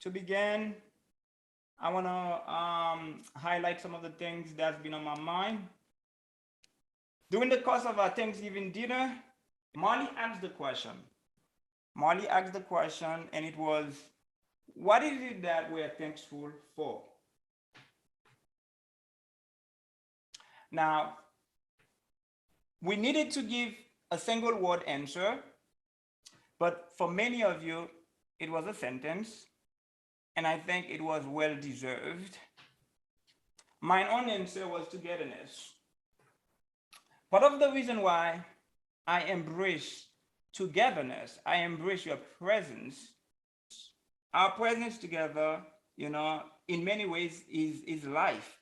To begin, I want to highlight some of the things that's been on my mind. During the course of our Thanksgiving dinner, Molly asked the question. Molly asked the question, and it was, what is it that we're thankful for? Now, we needed to give a single word answer, but for many of you, it was a sentence, and I think it was well deserved. My own answer was togetherness. Part of the reason why I embrace togetherness, I embrace your presence, our presence together, in many ways is life.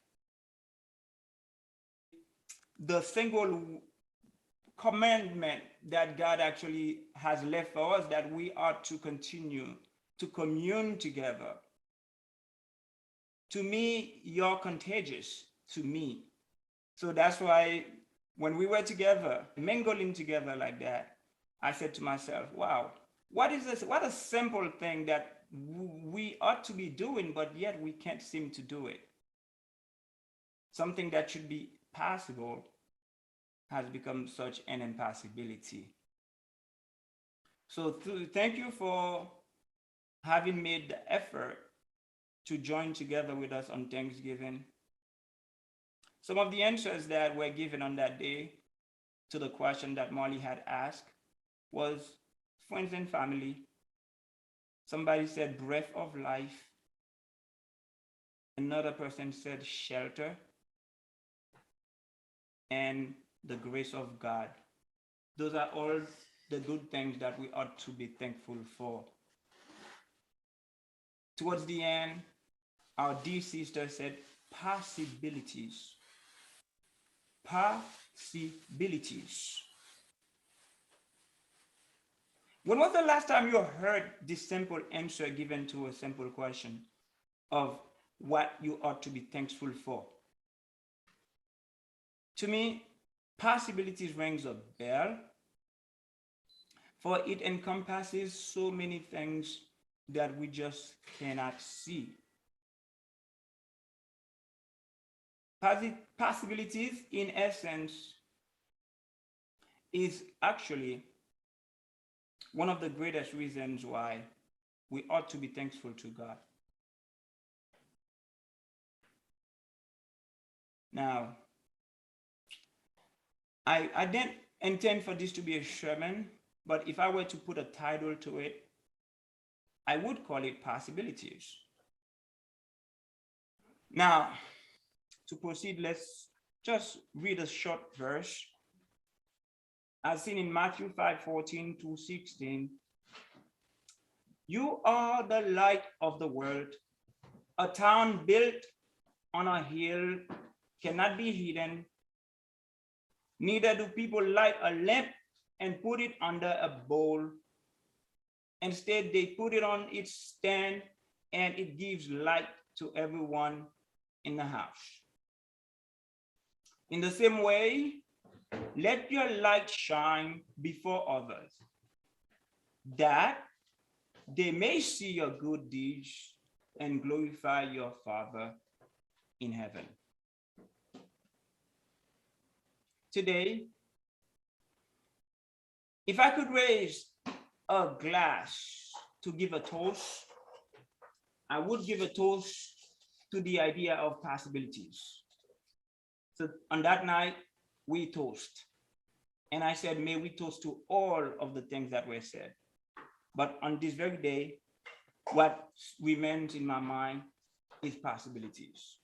The single commandment that God actually has left for us that we are to continue to commune together. To me, you're contagious to me. So that's why when we were together, mingling together like that, I said to myself, wow, what is this? What a simple thing that we ought to be doing, but yet we can't seem to do it. Something that should be possible has become such an impossibility. So thank you for having made the effort to join together with us on Thanksgiving. Some of the answers that were given on that day to the question that Molly had asked was friends and family. Somebody said breath of life. Another person said shelter and the grace of God. Those are all the good things that we ought to be thankful for. Towards the end, our dear sister said possibilities. Possibilities. When was the last time you heard this simple answer given to a simple question of what you ought to be thankful for? To me, possibilities rings a bell, for it encompasses so many things that we just cannot see. Possibilities, in essence, is actually one of the greatest reasons why we ought to be thankful to God. Now, I didn't intend for this to be a sermon, but if I were to put a title to it, I would call it Possibilities. Now, to proceed, let's just read a short verse. As seen in Matthew 5:14 to 16, you are the light of the world. A town built on a hill cannot be hidden. Neither do people light a lamp and put it under a bowl. Instead, they put it on its stand, and it gives light to everyone in the house. In the same way, let your light shine before others, that they may see your good deeds and glorify your Father in heaven. Today, if I could raise a glass to give a toast, I would give a toast to the idea of possibilities. So on that night, we toast. And I said, may we toast to all of the things that were said. But on this very day, what remains in my mind is possibilities.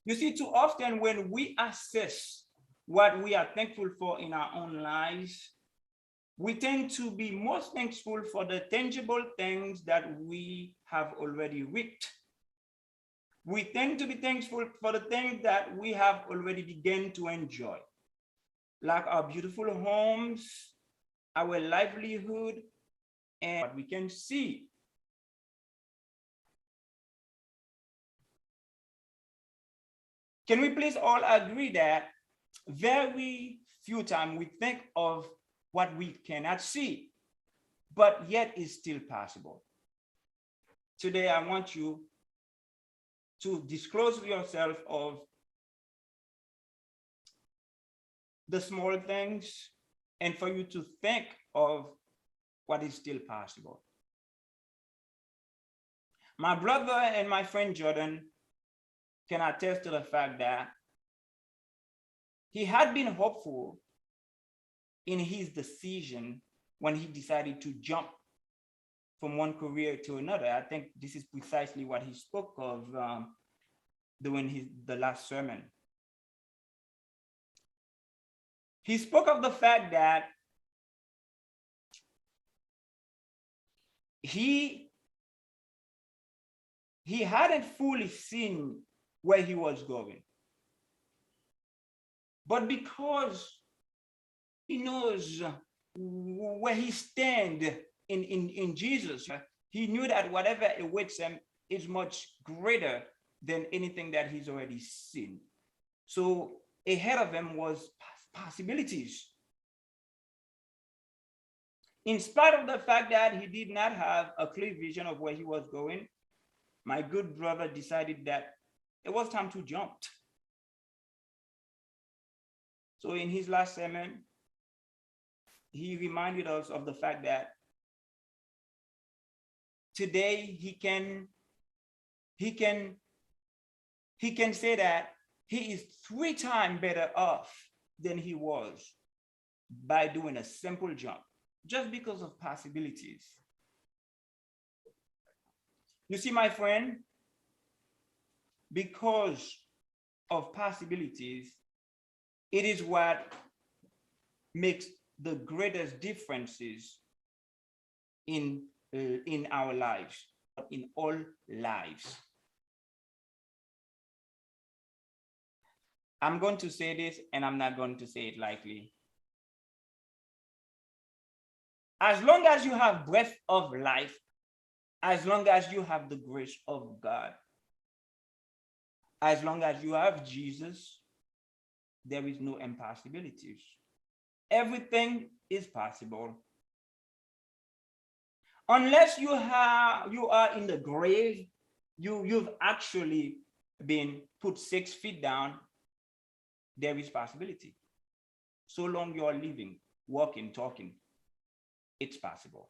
You see, too often when we assess what we are thankful for in our own lives, we tend to be most thankful for the tangible things that we have already reaped. We tend to be thankful for the things that we have already begun to enjoy, like our beautiful homes, our livelihood, and what we can see. Can we please all agree that very few times we think of what we cannot see, but yet is still possible. Today, I want you to disclose yourself of the small things and for you to think of what is still possible. My brother and my friend Jordan can attest to the fact that he had been hopeful in his decision when he decided to jump from one career to another. I think this is precisely what he spoke of during the last sermon. He spoke of the fact that he hadn't fully seen where he was going. But because he knows where he stands in Jesus, he knew that whatever awaits him is much greater than anything that he's already seen. So ahead of him was possibilities. In spite of the fact that he did not have a clear vision of where he was going, my good brother decided that it was time to jump. So in his last sermon, he reminded us of the fact that today he can say that he is 3 times better off than he was by doing a simple jump, just because of possibilities. You see, my friend, because of possibilities, it is what makes the greatest differences in our lives, in all lives. I'm going to say this, and I'm not going to say it lightly. As long as you have breath of life, as long as you have the grace of God, as long as you have Jesus, there is no impossibilities. Everything is possible. Unless you are in the grave, you've actually been put 6 feet down, there is possibility. So long you're living, walking, talking, it's possible.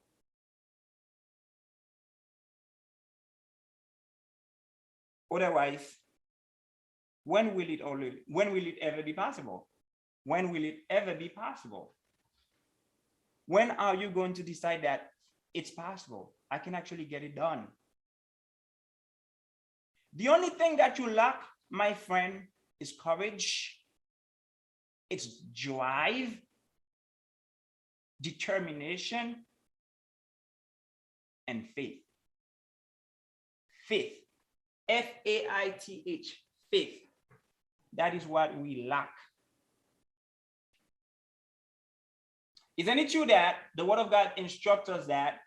Otherwise, when will it ever be possible? When will it ever be possible? When are you going to decide that it's possible? I can actually get it done. The only thing that you lack, my friend, is courage. It's drive, determination, and faith. Faith. F-A-I-T-H. Faith. That is what we lack. Isn't it true that the Word of God instructs us that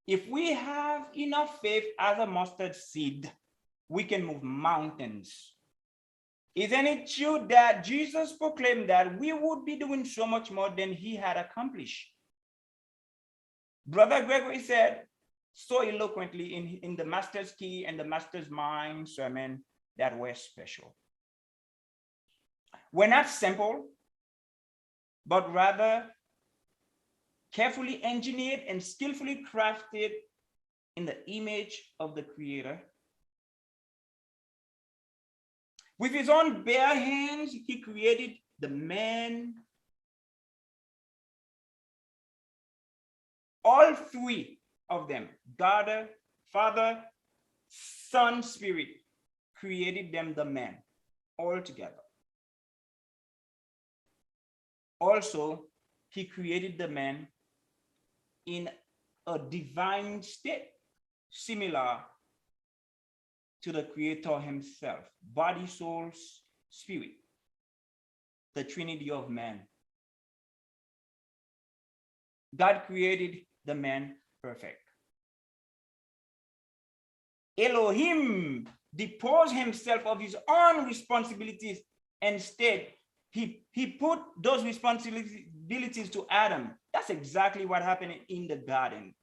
if we have enough faith as a mustard seed, we can move mountains? Isn't it true that Jesus proclaimed that we would be doing so much more than he had accomplished? Brother Gregory said so eloquently in the Master's Key and the Master's Mind sermon that we're special. We're not simple, but rather carefully engineered and skillfully crafted in the image of the Creator. With his own bare hands, he created the man. All 3 of them, God, Father, Son, Spirit, created them, the man, all together. Also, he created the man in a divine state, similar to the Creator himself, body, soul, spirit, the Trinity of man. God created the man perfect. Elohim deposed himself of his own responsibilities. Instead, he put those responsibilities to Adam That's exactly what happened in the garden.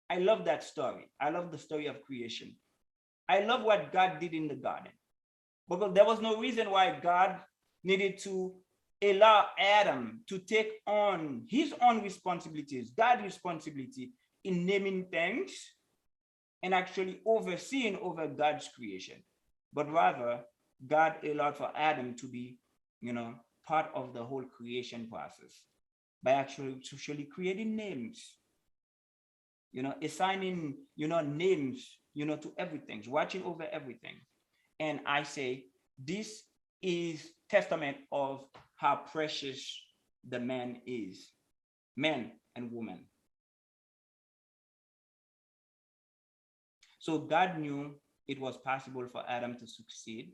I love that story. I love the story of creation. I love what God did in the garden. Because there was no reason why God needed to allow Adam to take on his own responsibilities, God's responsibility in naming things and actually overseeing over God's creation. But rather, God allowed for Adam to be, part of the whole creation process by actually creating names, assigning, names, to everything, watching over everything. And I say, this is testament of how precious the man is, man and woman. So God knew it was possible for Adam to succeed.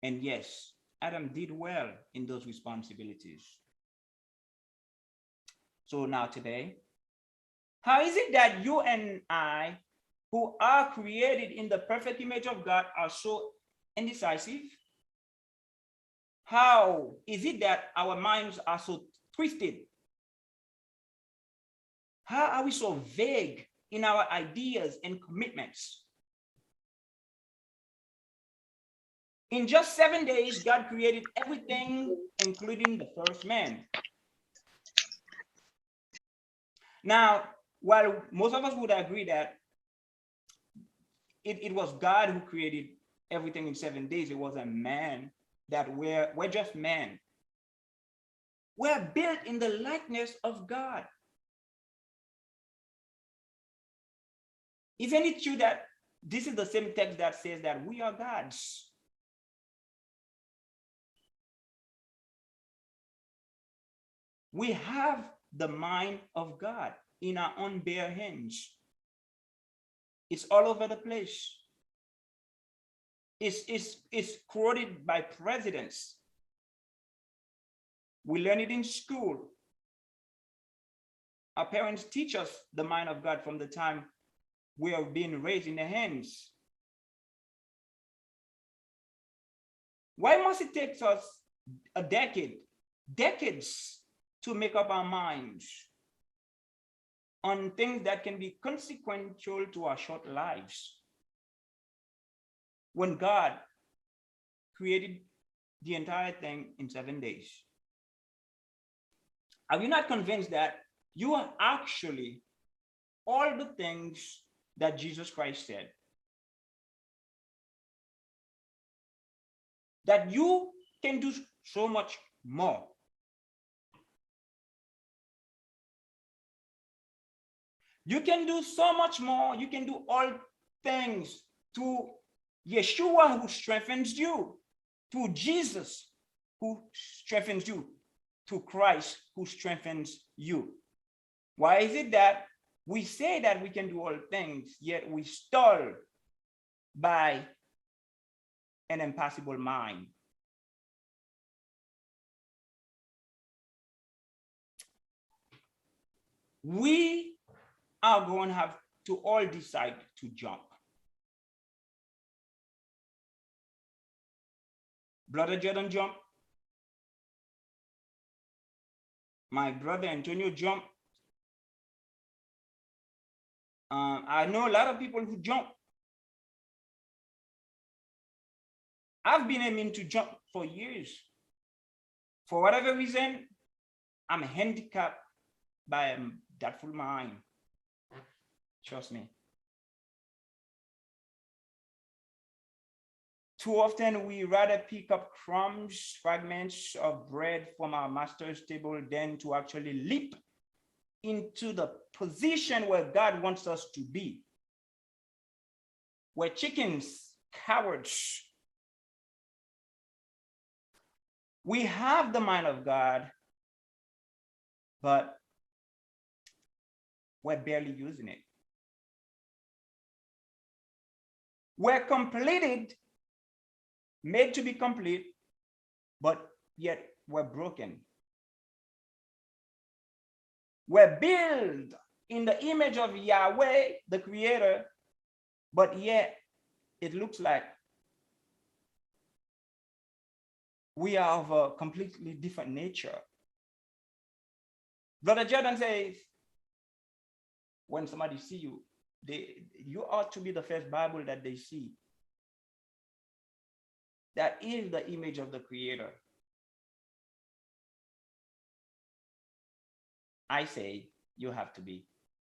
And yes, Adam did well in those responsibilities. So now today, how is it that you and I, who are created in the perfect image of God, are so indecisive? How is it that our minds are so twisted? How are we so vague in our ideas and commitments? In just 7 days, God created everything, including the first man. Now, while most of us would agree that it was God who created everything in 7 days, it was a man that we're just men. We're built in the likeness of God. Isn't it true that this is the same text that says that we are gods? We have the mind of God in our own bare hands. It's all over the place. It's quoted by presidents. We learn it in school. Our parents teach us the mind of God from the time we are being raised in their hands. Why must it take us a decades to make up our minds on things that can be consequential to our short lives, when God created the entire thing in 7 days? Are you not convinced that you are actually all the things that Jesus Christ said? That you can do so much more. You can do so much more. You can do all things to Yeshua who strengthens you, to Jesus who strengthens you, to Christ who strengthens you. Why is it that we say that we can do all things, yet we stall by an impossible mind? We are going to have to all decide to jump. Brother Jordan jump. My brother Antonio jump. I know a lot of people who jump. I've been aiming to jump for years. For whatever reason, I'm handicapped by a doubtful mind. Trust me. Too often, we rather pick up crumbs, fragments of bread from our master's table than to actually leap into the position where God wants us to be. We're chickens, cowards. We have the mind of God, but we're barely using it. We're completed, made to be complete, but yet we're broken. We're built in the image of Yahweh, the Creator, but yet it looks like we are of a completely different nature. Brother Jordan says, when somebody see you, you ought to be the first Bible that they see. That is the image of the Creator. I say you have to be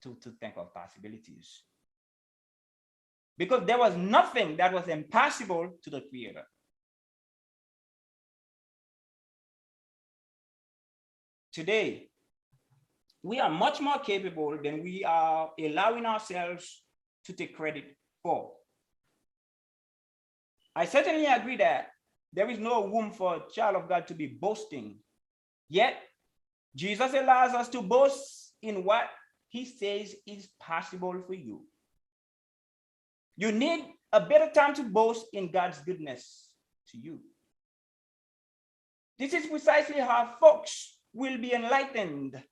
to think of possibilities. Because there was nothing that was impossible to the Creator. Today, we are much more capable than we are allowing ourselves to take credit for. I certainly agree that there is no room for a child of God to be boasting. Yet, Jesus allows us to boast in what he says is possible for you. You need a better time to boast in God's goodness to you. This is precisely how folks will be enlightened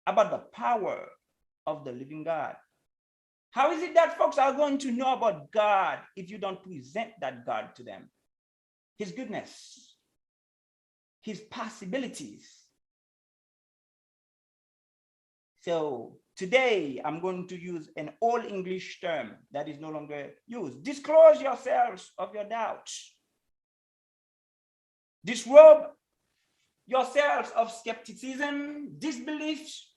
about the power of the living God. How is it that folks are going to know about God if you don't present that God to them? His goodness, his possibilities. So today I'm going to use an old English term that is no longer used. Disclose yourselves of your doubts. Disrobe yourselves of skepticism, disbeliefs.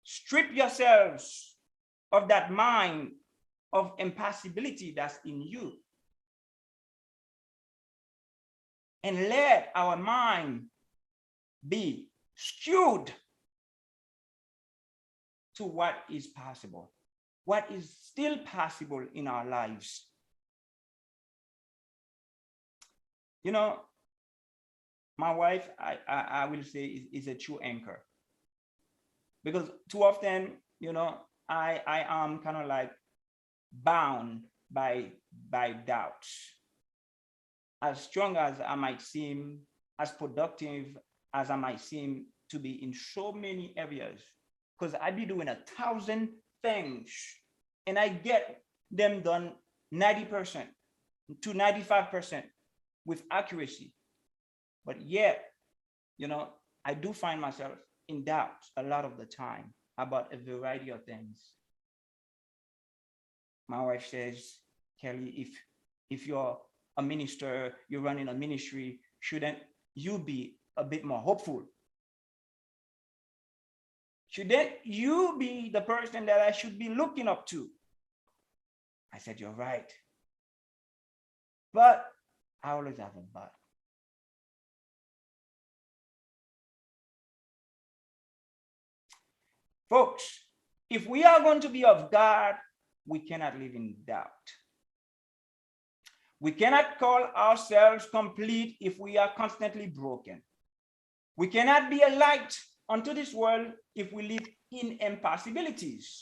Strip yourselves of that mind of impossibility that's in you. And let our mind be skewed to what is possible, what is still possible in our lives. You know, my wife, I will say, is a true anchor. Because too often, you know, I am kind of like bound by doubts. As strong as I might seem, as productive as I might seem to be in so many areas, because I be doing 1,000 things and I get them done 90% to 95% with accuracy. But yet, you know, I do find myself in doubt a lot of the time about a variety of things. My wife says, Kelly, if you're a minister, you're running a ministry, shouldn't you be a bit more hopeful? Shouldn't you be the person that I should be looking up to? I said, you're right. But I always have a but. Folks, if we are going to be of God, we cannot live in doubt. We cannot call ourselves complete if we are constantly broken. We cannot be a light unto this world if we live in impossibilities.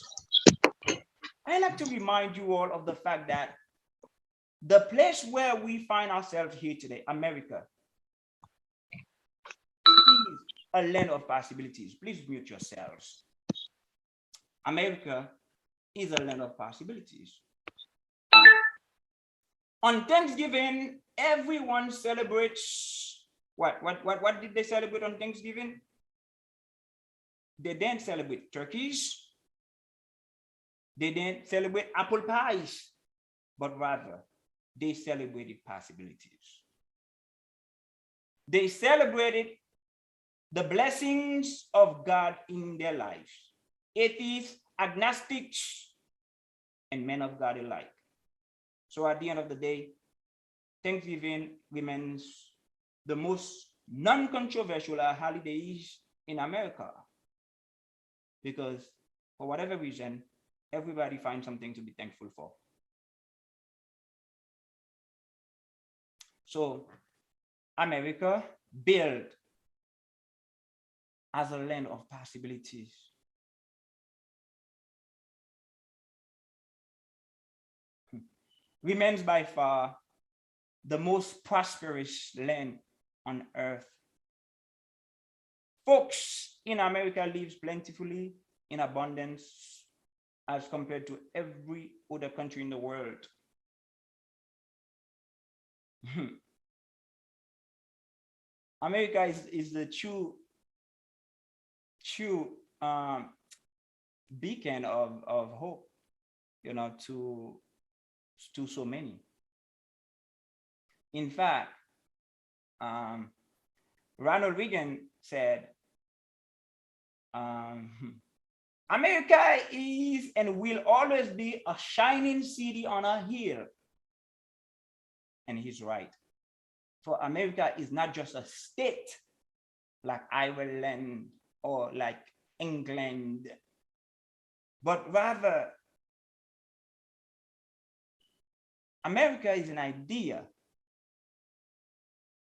I like to remind you all of the fact that the place where we find ourselves here today, America, is a land of possibilities. Please mute yourselves. America is a land of possibilities. On Thanksgiving, everyone celebrates what did they celebrate on Thanksgiving? They didn't celebrate turkeys. They didn't celebrate apple pies, but rather they celebrated possibilities. They celebrated the blessings of God in their lives. Atheists, agnostics, and men of God alike. So at the end of the day, Thanksgiving remains the most non-controversial holidays in America, because for whatever reason, everybody finds something to be thankful for. So America built as a land of possibilities. Remains by far the most prosperous land on earth. Folks in America live plentifully in abundance as compared to every other country in the world. America is the true true beacon of hope, to so many. In fact, um, Ronald Reagan said, um, America is and will always be a shining city on a hill. And he's right. For America is not just a state like Ireland or like England, but rather America is an idea,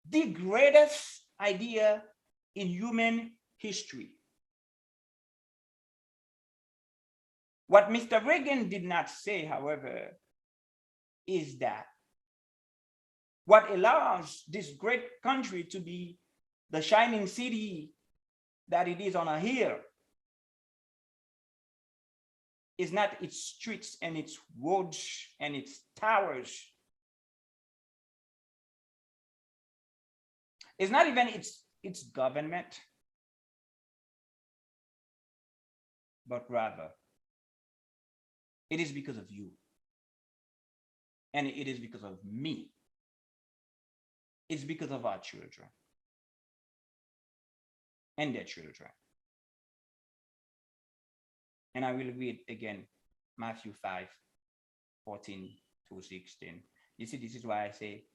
the greatest idea in human history. What Mr. Reagan did not say, however, is that what allows this great country to be the shining city that it is on a hill is not its streets and its roads and its towers. It's not even its government, but rather it is because of you. And it is because of me. It's because of our children and their children. And I will read again Matthew 5:14-16. You see, this is why I say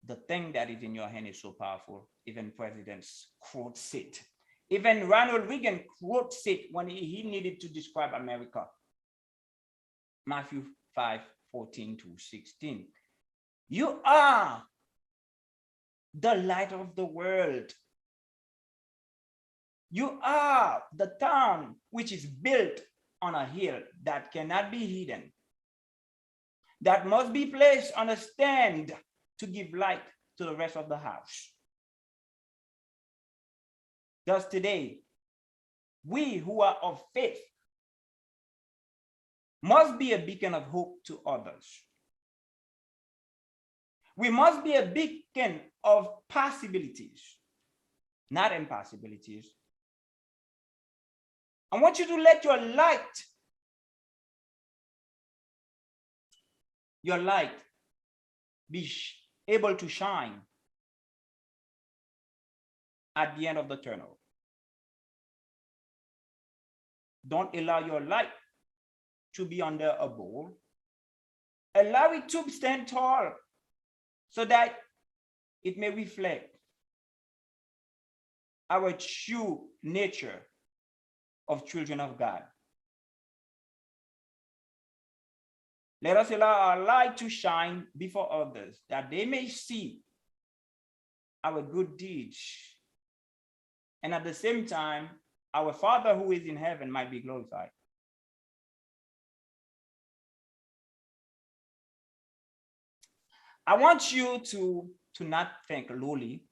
the thing that is in your hand is so powerful. Even presidents quotes it. Even Ronald Reagan quotes it when he needed to describe America. Matthew 5:14-16. You are the light of the world. You are the town which is built on a hill that cannot be hidden, that must be placed on a stand to give light to the rest of the house. Thus today, we who are of faith must be a beacon of hope to others. We must be a beacon of possibilities, not impossibilities. I want you to let your light be able to shine at the end of the tunnel. Don't allow your light to be under a bowl. Allow it to stand tall so that it may reflect our true nature of children of God. Let us allow our light to shine before others, that they may see our good deeds. And at the same time, our Father who is in heaven might be glorified. I want you to not think lowly,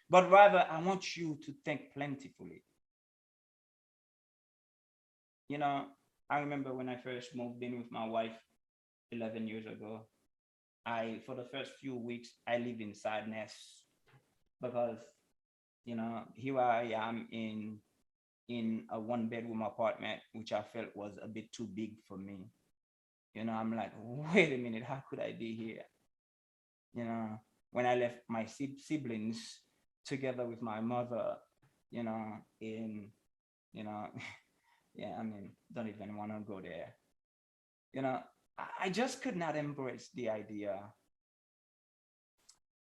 but rather I want you to think plentifully. I remember when I first moved in with my wife 11 years ago, for the first few weeks, I lived in sadness because, here I am in a one-bedroom apartment, which I felt was a bit too big for me. I'm like, wait a minute, how could I be here? When I left my siblings together with my mother, yeah, I mean, don't even want to go there. I just could not embrace the idea.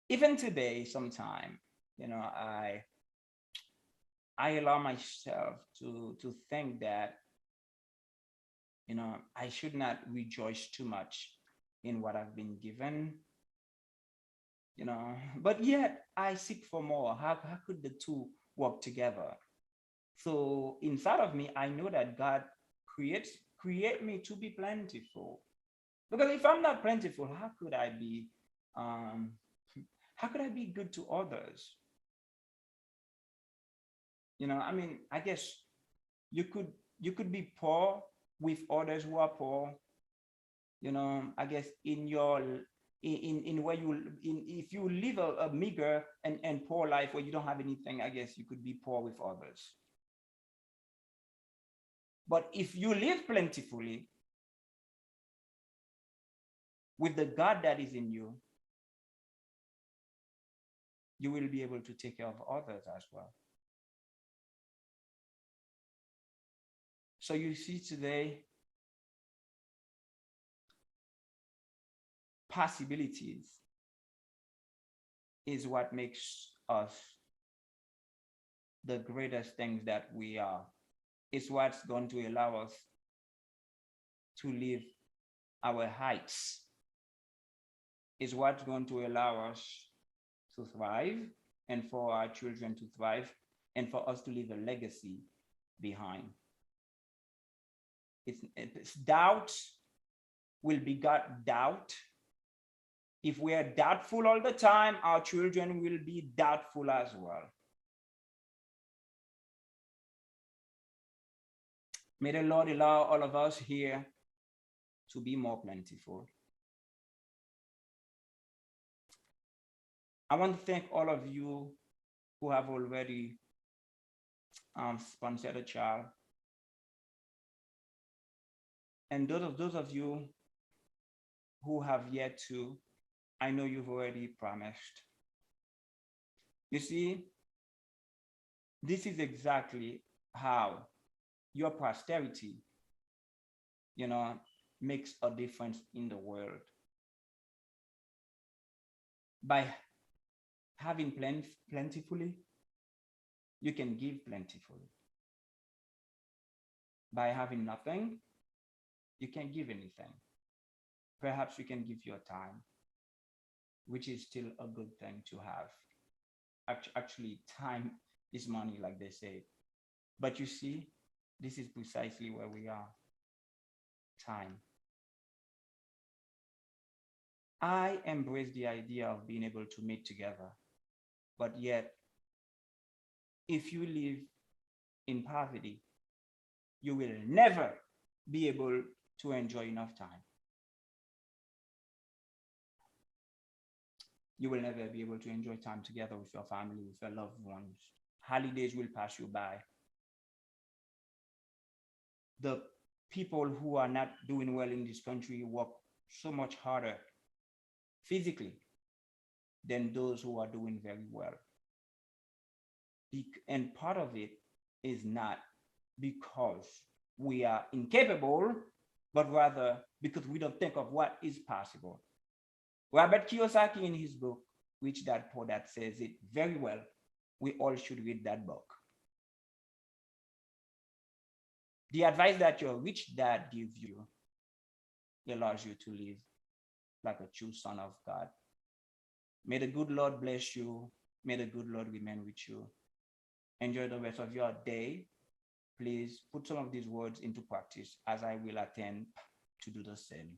Even today, sometime, I allow myself to think that, I should not rejoice too much in what I've been given, but yet I seek for more. How could the two work together? So inside of me, I know that God create me to be plentiful. Because if I'm not plentiful, how could I be good to others? I mean, I guess you could be poor with others who are poor. I guess in your in where if you live a meager and poor life where you don't have anything, I guess you could be poor with others. But if you live plentifully with the God that is in you, you will be able to take care of others as well. So you see today, possibilities is what makes us the greatest things that we are. It's what's going to allow us to live our heights. It's what's going to allow us to thrive and for our children to thrive and for us to leave a legacy behind. It's doubt will beget doubt. If we are doubtful all the time, our children will be doubtful as well. May the Lord allow all of us here to be more plentiful. I want to thank all of you who have already sponsored a child. And those of you who have yet to, I know you've already promised. You see, this is exactly how your posterity, makes a difference in the world. By having plentifully, you can give plentifully. By having nothing, you can't give anything. Perhaps you can give your time, which is still a good thing to have. Actually, time is money, like they say. But you see, this is precisely where we are. Time. I embrace the idea of being able to meet together, but yet, if you live in poverty, you will never be able to enjoy enough time. You will never be able to enjoy time together with your family, with your loved ones. Holidays will pass you by. The people who are not doing well in this country work so much harder physically than those who are doing very well. And part of it is not because we are incapable, but rather because we don't think of what is possible. Robert Kiyosaki, in his book, Rich Dad Poor Dad, says it very well. We all should read that book. The advice that your rich dad gives you allows you to live like a true son of God. May the good Lord bless you. May the good Lord remain with you. Enjoy the rest of your day. Please put some of these words into practice as I will attempt to do the same.